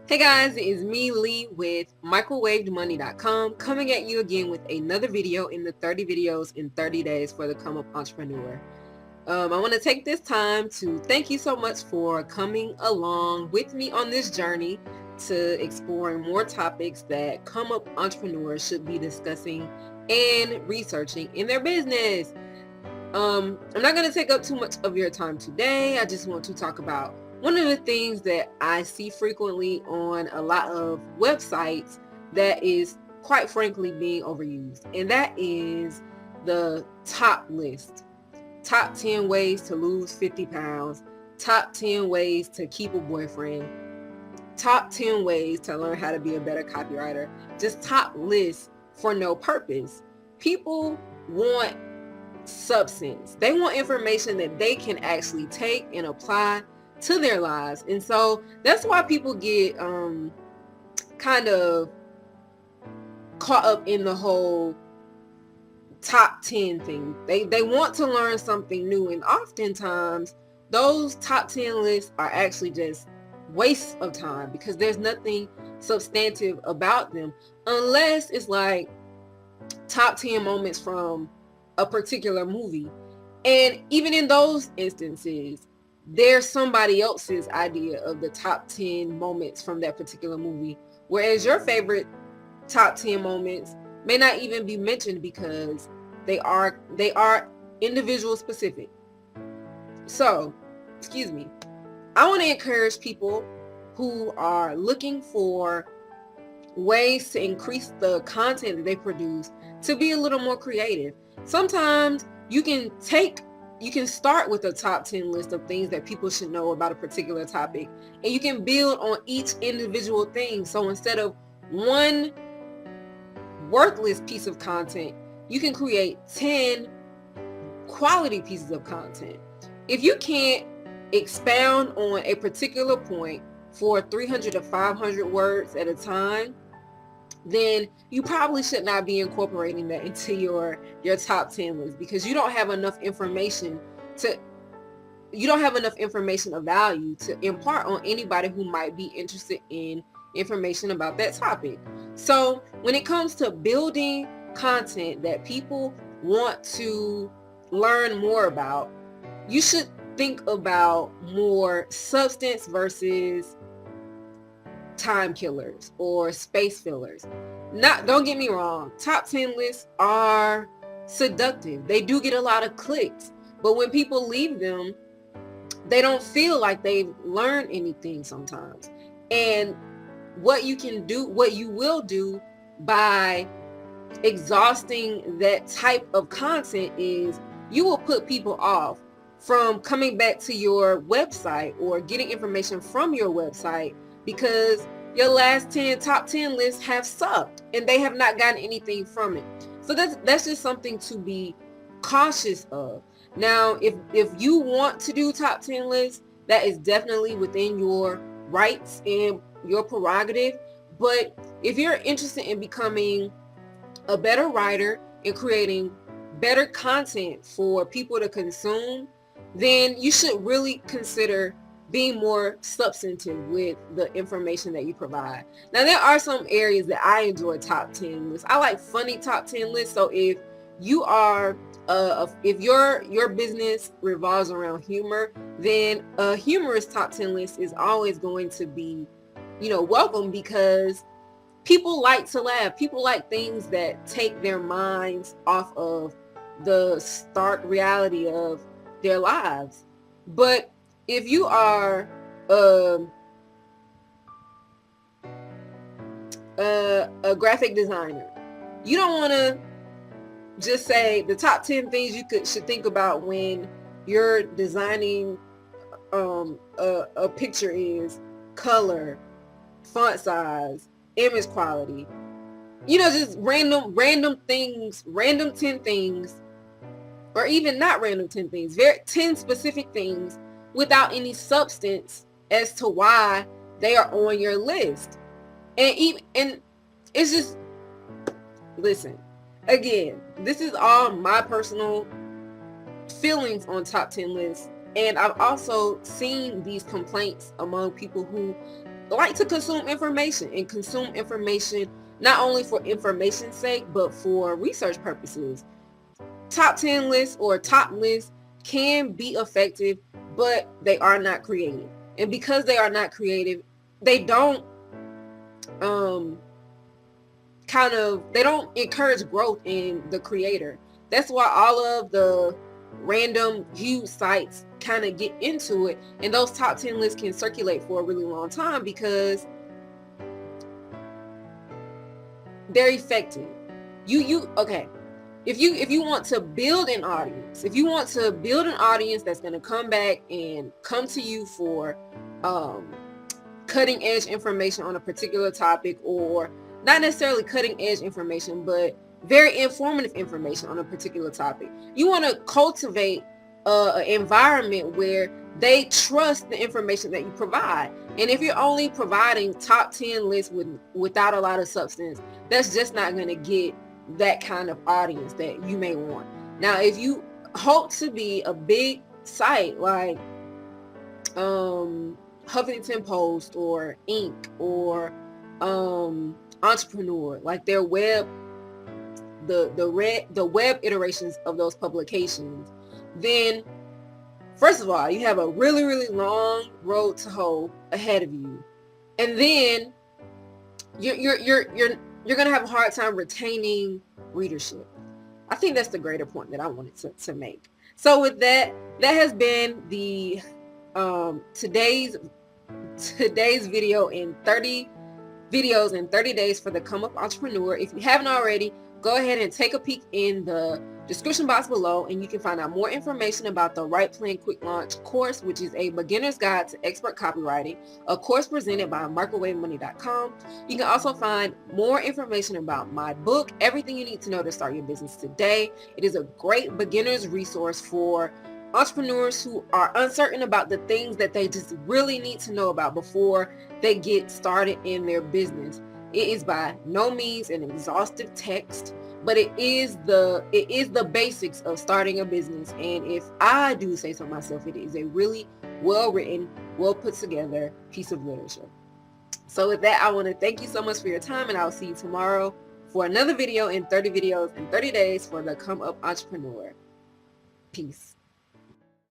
Hey guys, it is me, Lee, with MicrowavedMoney.com, coming at you again with another video in the 30 videos in 30 days for the Come Up Entrepreneur. I want to take this time to thank you so much for coming along with me on this journey to exploring more topics that Come Up Entrepreneurs should be discussing and researching in their business. I'm not going to take up too much of your time today. I just want to talk about one of the things that I see frequently on a lot of websites that is quite frankly being overused, and that is the top list. Top 10 ways to lose 50 pounds, top 10 ways to keep a boyfriend, top 10 ways to learn how to be a better copywriter, just top lists for no purpose. People want substance. They want information that they can actually take and apply to their lives. And so that's why people get kind of caught up in the whole top 10 thing. They want to learn something new, and oftentimes those top 10 lists are actually just wastes of time because there's nothing substantive about them, unless it's like top 10 moments from a particular movie. And even in those instances, there's somebody else's idea of the top 10 moments from that particular movie, whereas your favorite top 10 moments may not even be mentioned because they are individual specific. So, I want to encourage people who are looking for ways to increase the content that they produce to be a little more creative. Sometimes you can start with a top 10 list of things that people should know about a particular topic, and you can build on each individual thing. So instead of one worthless piece of content, you can create 10 quality pieces of content. If you can't expound on a particular point for 300 to 500 words at a time, then you probably should not be incorporating that into your top 10 list, because you don't have enough information of value to impart on anybody who might be interested in information about that topic. So when it comes to building content that people want to learn more about, you should think about more substance versus time killers or space fillers. Don't get me wrong, top 10 lists are seductive. They do get a lot of clicks, but when people leave them, they don't feel like they've learned anything sometimes. And what you will do by exhausting that type of content is you will put people off from coming back to your website or getting information from your website, because your last top 10 lists have sucked and they have not gotten anything from it. So that's just something to be cautious of. Now, if you want to do top 10 lists, that is definitely within your rights and your prerogative. But if you're interested in becoming a better writer and creating better content for people to consume, then you should really consider being more substantive with the information that you provide. Now, there are some areas that I enjoy top 10 lists. I like funny top 10 lists. So if you are if your business revolves around humor, then a humorous top 10 list is always going to be, welcome, because people like to laugh. People like things that take their minds off of the stark reality of their lives. But if you are a graphic designer, you don't want to just say the top 10 things you should think about when you're designing a picture is color, font size, image quality, just random things, random 10 things, or even not random 10 things, 10 specific things without any substance as to why they are on your list. And it's just, listen, again, this is all my personal feelings on top 10 lists, and I've also seen these complaints among people who like to consume information, and consume information not only for information's sake, but for research purposes. Top 10 lists or top lists can be effective, but they are not creative. And because they are not creative, they don't they don't encourage growth in the creator. That's why all of the random huge sites kind of get into it, and those top 10 lists can circulate for a really long time because they're effective. Okay, if you want to build an audience, that's going to come back and come to you for cutting edge information on a particular topic, or not necessarily cutting edge information, but very informative information on a particular topic, you want to cultivate an environment where they trust the information that you provide. And if you're only providing top 10 lists without a lot of substance, that's just not going to get that kind of audience that you may want. Now, if you hope to be a big site like Huffington Post or Inc. or Entrepreneur, like their web, the web iterations of those publications, then first of all, you have a really, really long road to hoe ahead of you, and then you're gonna have a hard time retaining readership. I think that's the greater point that I wanted to make. So with that has been the today's video in 30 videos in 30 days for the Come Up Entrepreneur. If you haven't already, go ahead and take a peek in the description box below, and you can find out more information about the Right Plan Quick Launch course, which is a beginner's guide to expert copywriting, a course presented by MicrowaveMoney.com. You can also find more information about my book, Everything You Need to Know to Start Your Business Today. It is a great beginner's resource for entrepreneurs who are uncertain about the things that they just really need to know about before they get started in their business. It is by no means an exhaustive text, but it is the basics of starting a business. And if I do say so myself, it is a really well-written, well put together piece of literature. So with that, I want to thank you so much for your time, and I'll see you tomorrow for another video in 30 videos in 30 days for the Come Up Entrepreneur. Peace.